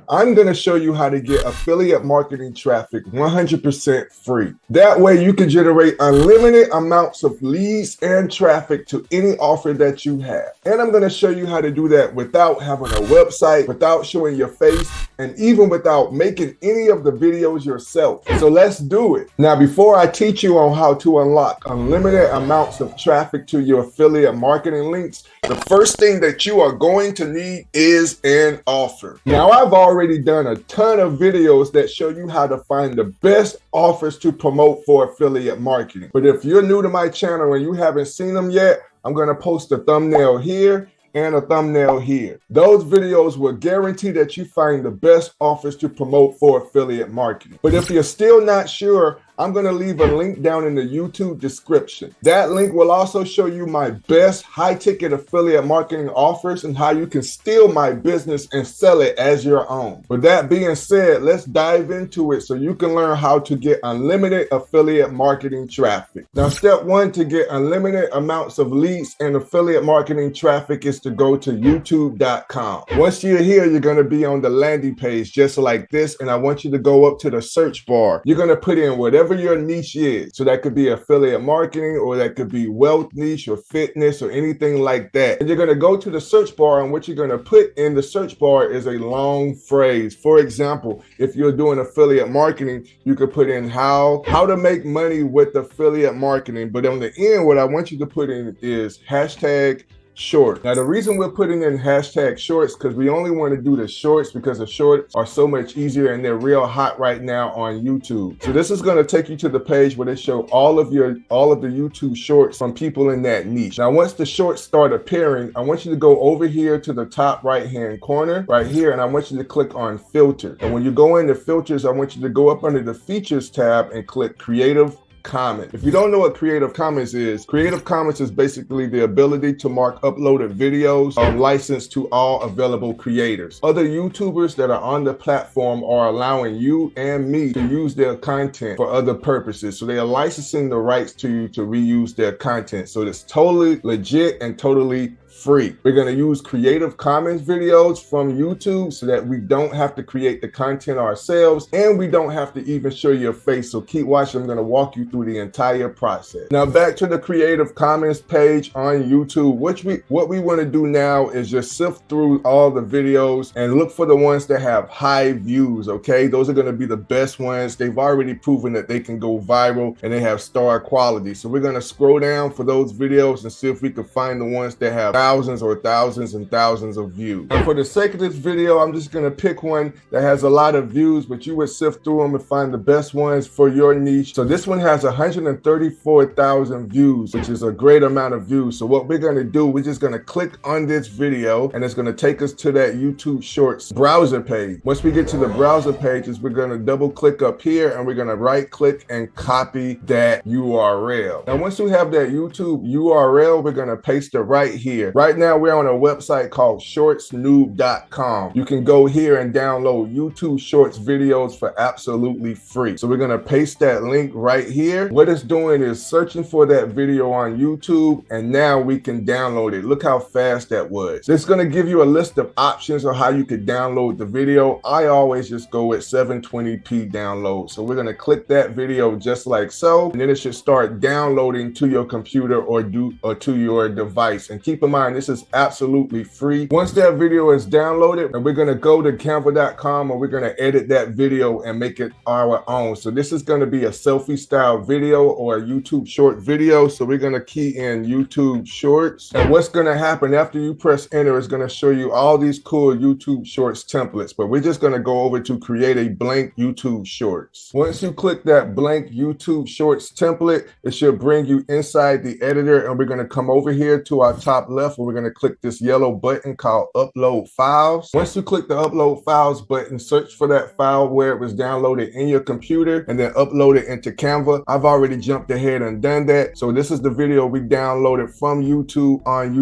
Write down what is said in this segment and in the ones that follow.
I'm going to show you how to get affiliate marketing traffic 100% free. That way you can generate unlimited amounts of leads and traffic to any offer that you have. And I'm going to show you how to do that without having a website, without showing your face, and even without making any of the videos yourself. So let's do it. Now, before I teach you on how to unlock unlimited amounts of traffic to your affiliate marketing links, the first thing that you are going to need is an offer. Now, I've already done a ton of videos that show you how to find the best offers to promote for affiliate marketing. But if you're new to my channel and you haven't seen them yet, I'm going to post a thumbnail here and a thumbnail here. Those videos will guarantee that you find the best offers to promote for affiliate marketing. But if you're still not sure, I'm going to leave a link down in the YouTube description. That link will also show you my best high-ticket affiliate marketing offers and how you can steal my business and sell it as your own. With that being said, let's dive into it so you can learn how to get unlimited affiliate marketing traffic. Now, step one to get unlimited amounts of leads and affiliate marketing traffic is to go to youtube.com. Once you're here, you're going to be on the landing page just like this, and I want you to go up to the search bar. You're going to put in whatever your niche is. So that could be affiliate marketing, or that could be wealth niche or fitness or anything like that. And you're going to go to the search bar, and what you're going to put in the search bar is a long phrase. For example, if you're doing affiliate marketing, you could put in how to make money with affiliate marketing. But on the end, what I want you to put in is hashtag short. Now, the reason we're putting in hashtag shorts because we only want to do the shorts because the shorts are so much easier and they're real hot right now on YouTube. So this is going to take you to the page where they show all of the YouTube shorts from people in that niche. Now, once the shorts start appearing, I want you to go over here to the top right-hand corner right here, and I want you to click on filter. And when you go into filters, I want you to go up under the features tab and click Creative Commons. If you don't know what Creative Commons is basically the ability to mark uploaded videos licensed to all available creators. Other YouTubers that are on the platform are allowing you and me to use their content for other purposes. So they are licensing the rights to you to reuse their content. So it's totally legit and totally free. We're going to use Creative Commons videos from YouTube so that we don't have to create the content ourselves and we don't have to even show your face. So keep watching. I'm going to walk you through the entire process. Now back to the Creative Commons page on YouTube. What we want to do now is just sift through all the videos and look for the ones that have high views. Okay, those are going to be the best ones. They've already proven that they can go viral and they have star quality. So we're going to scroll down for those videos and see if we can find the ones that have thousands or thousands and thousands of views. And for the sake of this video, I'm just going to pick one that has a lot of views, but you would sift through them and find the best ones for your niche. So this one has 134,000 views, which is a great amount of views. So what we're going to do, we're just going to click on this video and it's going to take us to that YouTube Shorts browser page. Once we get to the browser pages, we're going to double click up here and we're going to right click and copy that URL. Now, once you have that YouTube URL, we're going to paste it right here. Right now, we're on a website called shortsnoob.com. You can go here and download YouTube Shorts videos for absolutely free. So we're going to paste that link right here. What it's doing is searching for that video on YouTube, and now we can download it. Look how fast that was. It's going to give you a list of options on how you could download the video. I always just go with 720p download. So we're going to click that video just like so, and then it should start downloading to your computer or to your device. And keep in mind, this is absolutely free. Once that video is downloaded, and we're going to go to canva.com and we're going to edit that video and make it our own. So this is going to be a selfie style video or a YouTube short video. So we're going to key in YouTube Shorts. And what's going to happen after you press enter is going to show you all these cool YouTube Shorts templates. But we're just going to go over to create a blank YouTube Shorts. Once you click that blank YouTube Shorts template, it should bring you inside the editor, and we're going to come over here to our top left where we're going to click this yellow button called Upload Files. Once you click the Upload Files button, search for that file where it was downloaded in your computer and then upload it into Canva. I've already jumped ahead and done that. So this is the video we downloaded from YouTube on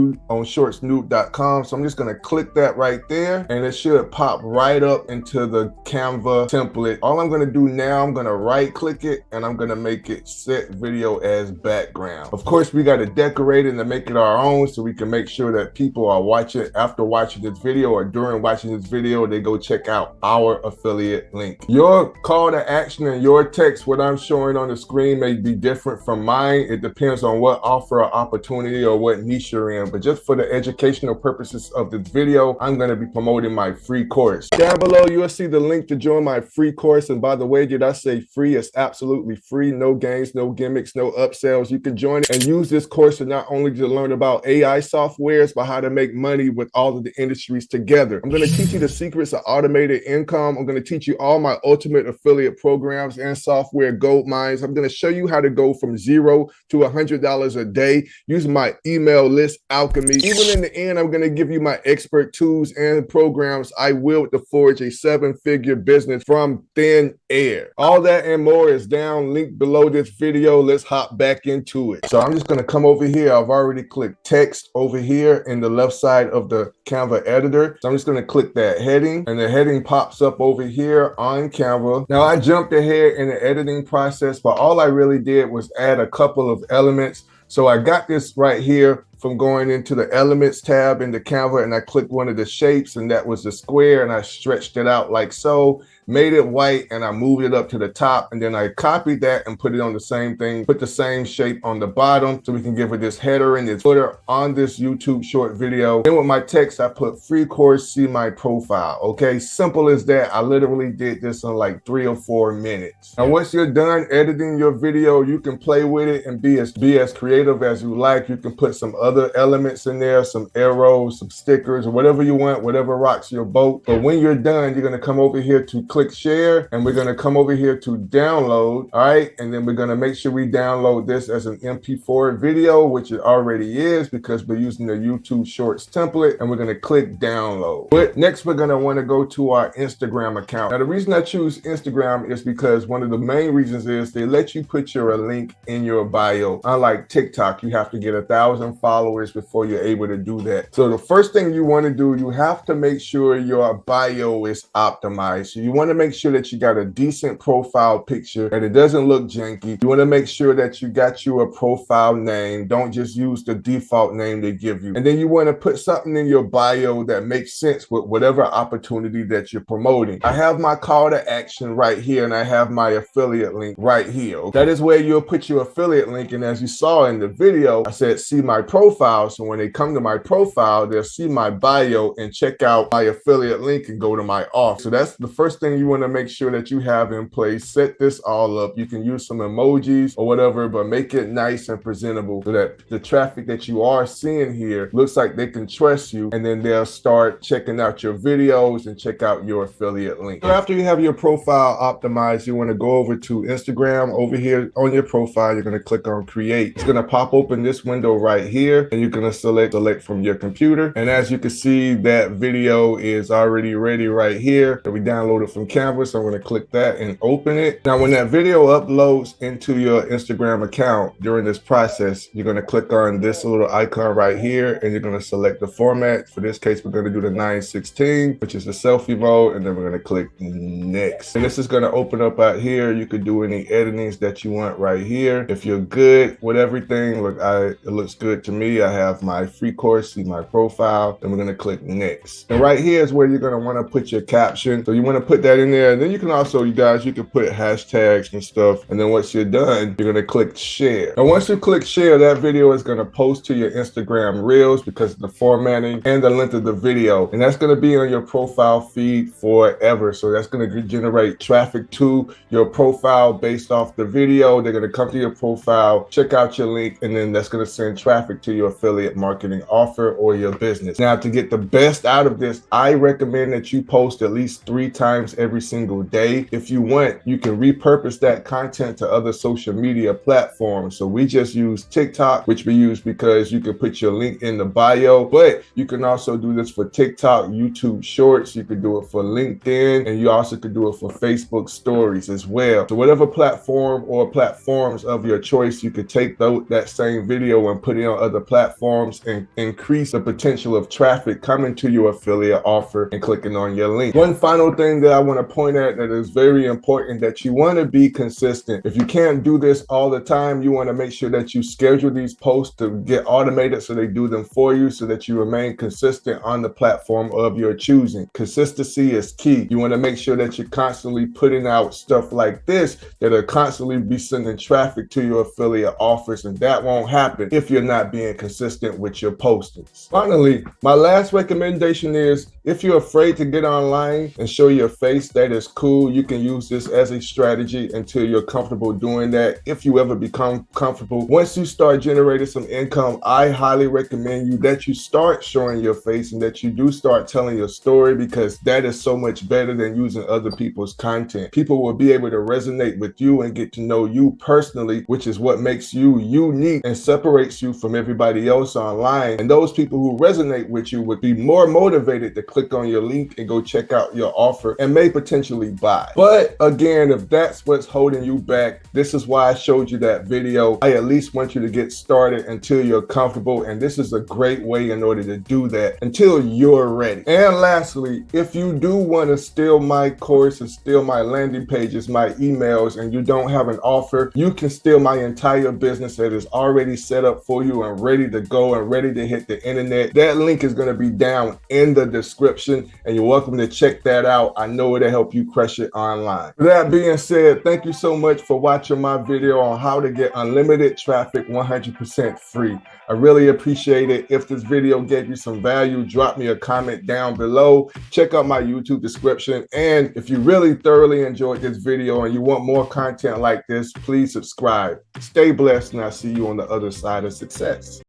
shortsnoob.com. So I'm just going to click that right there and it should pop right up into the Canva template. All I'm going to do now, I'm going to right click it and I'm going to make it set video as background. Of course, we got to decorate it and make it our own so we can make sure that people are watching, after watching this video or during watching this video, they go check out our affiliate link. Your call to action and your text, what I'm showing on the screen, may be different from mine. It depends on what offer or opportunity or what niche you're in. But just for the educational purposes of this video, I'm going to be promoting my free course. Down below, you'll see the link to join my free course. And by the way, did I say free? It's absolutely free. No games, no gimmicks, no upsells. You can join and use this course to not only to learn about AI softwares, but how to make money with all of the industries together. I'm going to teach you the secrets of automated income. I'm going to teach you all my ultimate affiliate programs and software gold mines. I'm going to show you how to go from $0 to $100 a day using my email list alchemy. Even in the end, I'm going to give you my expert tools and programs I will to forge a 7-figure business from thin air. All that and more is down linked below this video. Let's hop back into it. So I'm just going to come over here. I've already clicked text over here in the left side of the Canva editor. So I'm just going to click that heading, and the heading pops up over here on Canva. Now I jumped ahead in the editing process, but all I really did was add a couple of elements. So I got this right here from going into the elements tab in the Canva, and I clicked one of the shapes, and that was the square, and I stretched it out like so, made it white, and I moved it up to the top, and then I copied that and put it on the same thing, put the same shape on the bottom so we can give it this header and this footer on this YouTube short video. Then with my text, I put free course, see my profile. Okay, simple as that. I literally did this in like 3 or 4 minutes. Now once you're done editing your video, you can play with it and be as creative as you like. You can put some other elements in there, some arrows, some stickers, or whatever you want, whatever rocks your boat. But when you're done, you're going to come over here to click share, and we're going to come over here to download. All right, and then we're going to make sure we download this as an MP4 video, which it already is because we're using the YouTube Shorts template, and we're going to click download. But next, we're going to want to go to our Instagram account. Now the reason I choose Instagram is because one of the main reasons is they let you put your link in your bio. Unlike TikTok, you have to get 1,000 followers before you're able to do that. So the first thing you want to do, you have to make sure your bio is optimized. So you want to make sure that you got a decent profile picture and it doesn't look janky. You want to make sure that you got you a profile name. Don't just use the default name they give you. And then you want to put something in your bio that makes sense with whatever opportunity that you're promoting. I have my call to action right here, and I have my affiliate link right here. That is where you'll put your affiliate link. And as you saw in the video, I said, see my profile. So when they come to my profile, they'll see my bio and check out my affiliate link and go to my offer. So that's the first thing you want to make sure that you have in place. Set this all up. You can use some emojis or whatever, but make it nice and presentable so that the traffic that you are seeing here looks like they can trust you, and then they'll start checking out your videos and check out your affiliate link. So after you have your profile optimized, you want to go over to Instagram. Over here on your profile, you're going to click on create. It's going to pop open this window right here, and you're going to select from your computer. And as you can see, that video is already ready right here. We downloaded from Canva, so I'm going to click that and open it. Now when that video uploads into your Instagram account during this process, you're going to click on this little icon right here, and you're going to select the format. For this case, we're going to do the 9:16, which is the selfie mode, and then we're going to click next. And this is going to open up out here. You could do any editings that you want right here. If you're good with everything, look, it looks good to me. I have my free course, see my profile, and we're going to click next. And right here is where you're going to want to put your caption. So you want to put that in there. And then you can also, you guys, you can put hashtags and stuff. And then once you're done, you're going to click share. And once you click share, that video is going to post to your Instagram Reels because of the formatting and the length of the video. And that's going to be on your profile feed forever. So that's going to generate traffic to your profile based off the video. They're going to come to your profile, check out your link, and then that's going to send traffic to your affiliate marketing offer or your business. Now, to get the best out of this, I recommend that you post at least 3 times every single day. If you want, you can repurpose that content to other social media platforms. So we just use TikTok, which we use because you can put your link in the bio, but you can also do this for TikTok, YouTube Shorts. You could do it for LinkedIn, and you also could do it for Facebook Stories as well. So whatever platform or platforms of your choice, you could take that same video and put it on other platforms and increase the potential of traffic coming to your affiliate offer and clicking on your link. One final thing that I want to point out that is very important, that you want to be consistent. If you can't do this all the time, you want to make sure that you schedule these posts to get automated so they do them for you, so that you remain consistent on the platform of your choosing. Consistency is key. You want to make sure that you're constantly putting out stuff like this that are constantly be sending traffic to your affiliate offers, and that won't happen if you're not being consistent with your postings. Finally, my last recommendation is, if you're afraid to get online and show your face, that is cool. You can use this as a strategy until you're comfortable doing that. If you ever become comfortable, once you start generating some income, I highly recommend you that you start showing your face and that you do start telling your story, because that is so much better than using other people's content. People will be able to resonate with you and get to know you personally, which is what makes you unique and separates you from everybody else online. And those people who resonate with you would be more motivated to click on your link and go check out your offer and may potentially buy. But again, if that's what's holding you back, this is why I showed you that video. I at least want you to get started until you're comfortable, and this is a great way in order to do that until you're ready. And lastly, if you do want to steal my course and steal my landing pages, my emails, and you don't have an offer, you can steal my entire business that is already set up for you and ready to go and ready to hit the internet. That link is going to be down in the description, and you're welcome to check that out. I know it'll help you crush it online. With that being said, thank you so much for watching my video on how to get unlimited traffic 100% free. I really appreciate it. If this video gave you some value, drop me a comment down below. Check out my YouTube description. And if you really thoroughly enjoyed this video and you want more content like this, please subscribe. Stay blessed, and I'll see you on the other side of success.